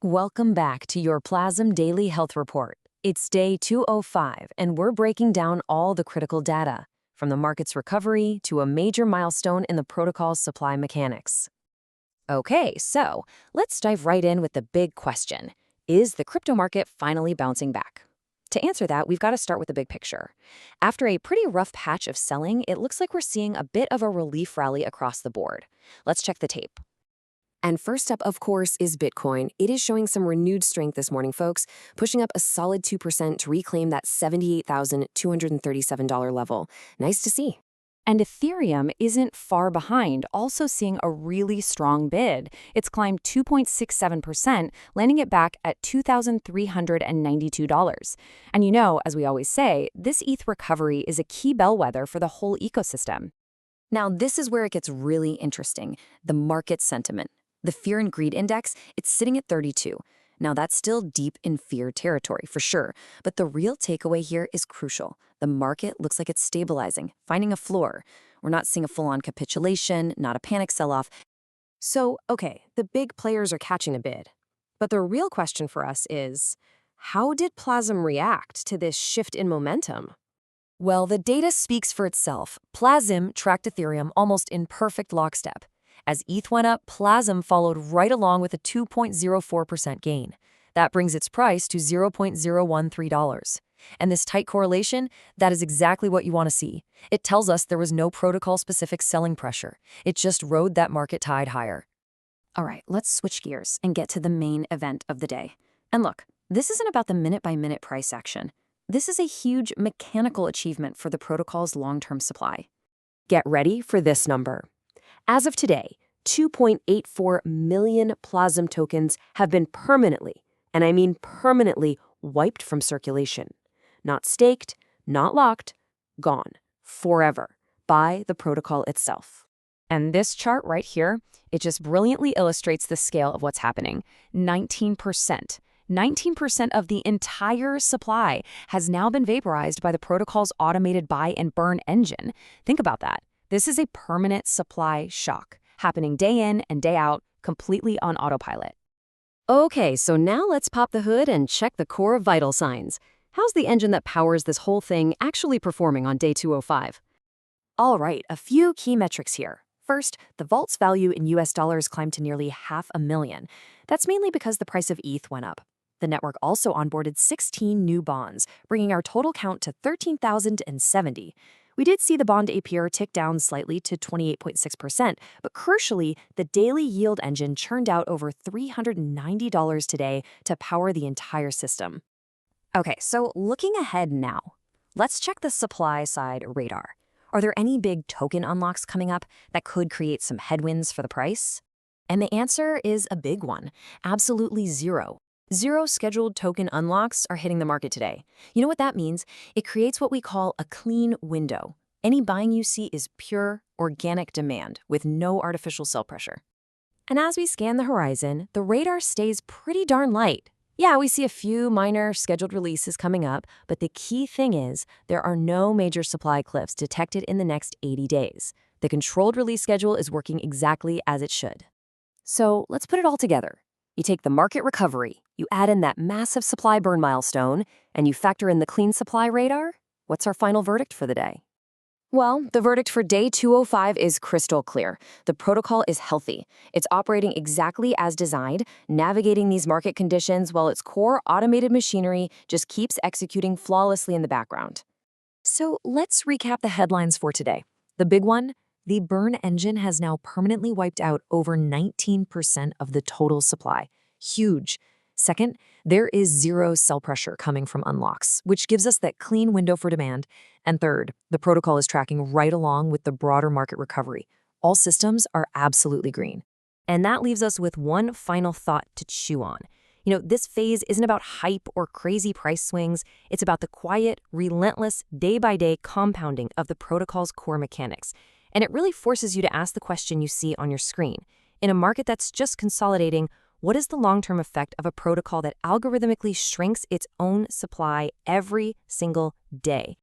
Welcome back to your PLAZM Daily Health Report. It's day 205, and we're breaking down all the critical data, from the market's recovery to a major milestone in the protocol's supply mechanics. Okay, so let's dive right in with the big question. Is the crypto market finally bouncing back? To answer that, we've got to start with the big picture. After a pretty rough patch of selling, it looks like we're seeing a bit of a relief rally across the board. Let's check the tape. And first up, of course, is Bitcoin. It is showing some renewed strength this morning, folks, pushing up a solid 2% to reclaim that $78,237 level. Nice to see. And Ethereum isn't far behind, also seeing a really strong bid. It's climbed 2.67%, landing it back at $2,392. And you know, as we always say, this ETH recovery is a key bellwether for the whole ecosystem. Now, this is where it gets really interesting, the market sentiment. The Fear and Greed Index, it's sitting at 32. Now, that's still deep in fear territory, for sure. But the real takeaway here is crucial. The market looks like it's stabilizing, finding a floor. We're not seeing a full-on capitulation, not a panic sell-off. So, okay, the big players are catching a bid. But the real question for us is, how did PLAZM react to this shift in momentum? Well, the data speaks for itself. PLAZM tracked Ethereum almost in perfect lockstep. As ETH went up, PLAZM followed right along with a 2.04% gain. That brings its price to $0.013. And this tight correlation, that is exactly what you want to see. It tells us there was no protocol-specific selling pressure. It just rode that market tide higher. All right, let's switch gears and get to the main event of the day. And look, this isn't about the minute-by-minute price action. This is a huge mechanical achievement for the protocol's long-term supply. Get ready for this number. As of today, 2.84 million PLAZM tokens have been permanently, and I mean permanently, wiped from circulation. Not staked, not locked, gone, forever, by the protocol itself. And this chart right here, it just brilliantly illustrates the scale of what's happening. 19%. 19% of the entire supply has now been vaporized by the protocol's automated buy and burn engine. Think about that. This is a permanent supply shock, happening day in and day out, completely on autopilot. Okay, so now let's pop the hood and check the core vital signs. How's the engine that powers this whole thing actually performing on day 205? All right, a few key metrics here. First, the vault's value in US dollars climbed to nearly $500,000. That's mainly because the price of ETH went up. The network also onboarded 16 new bonds, bringing our total count to 13,070. We did see the bond APR tick down slightly to 28.6%, but crucially, the daily yield engine churned out over $390 today to power the entire system. Okay, so looking ahead now, let's check the supply side radar. Are there any big token unlocks coming up that could create some headwinds for the price? And the answer is a big one, absolutely zero. Zero scheduled token unlocks are hitting the market today. You know what that means? It creates what we call a clean window. Any buying you see is pure, organic demand with no artificial sell pressure. And as we scan the horizon, the radar stays pretty darn light. Yeah, we see a few minor scheduled releases coming up, but the key thing is there are no major supply cliffs detected in the next 80 days. The controlled release schedule is working exactly as it should. So let's put it all together. You take the market recovery, you add in that massive supply burn milestone, and you factor in the clean supply radar. What's our final verdict for the day? Well, the verdict for day 205 is crystal clear. The protocol is healthy. It's operating exactly as designed, navigating these market conditions while its core automated machinery just keeps executing flawlessly in the background. So let's recap the headlines for today. The big one, the burn engine has now permanently wiped out over 19% of the total supply. Huge. Second, there is zero sell pressure coming from unlocks, which gives us that clean window for demand. And third, the protocol is tracking right along with the broader market recovery. All systems are absolutely green. And that leaves us with one final thought to chew on. You know, this phase isn't about hype or crazy price swings. It's about the quiet, relentless, day-by-day compounding of the protocol's core mechanics. And it really forces you to ask the question you see on your screen. In a market that's just consolidating, what is the long-term effect of a protocol that algorithmically shrinks its own supply every single day?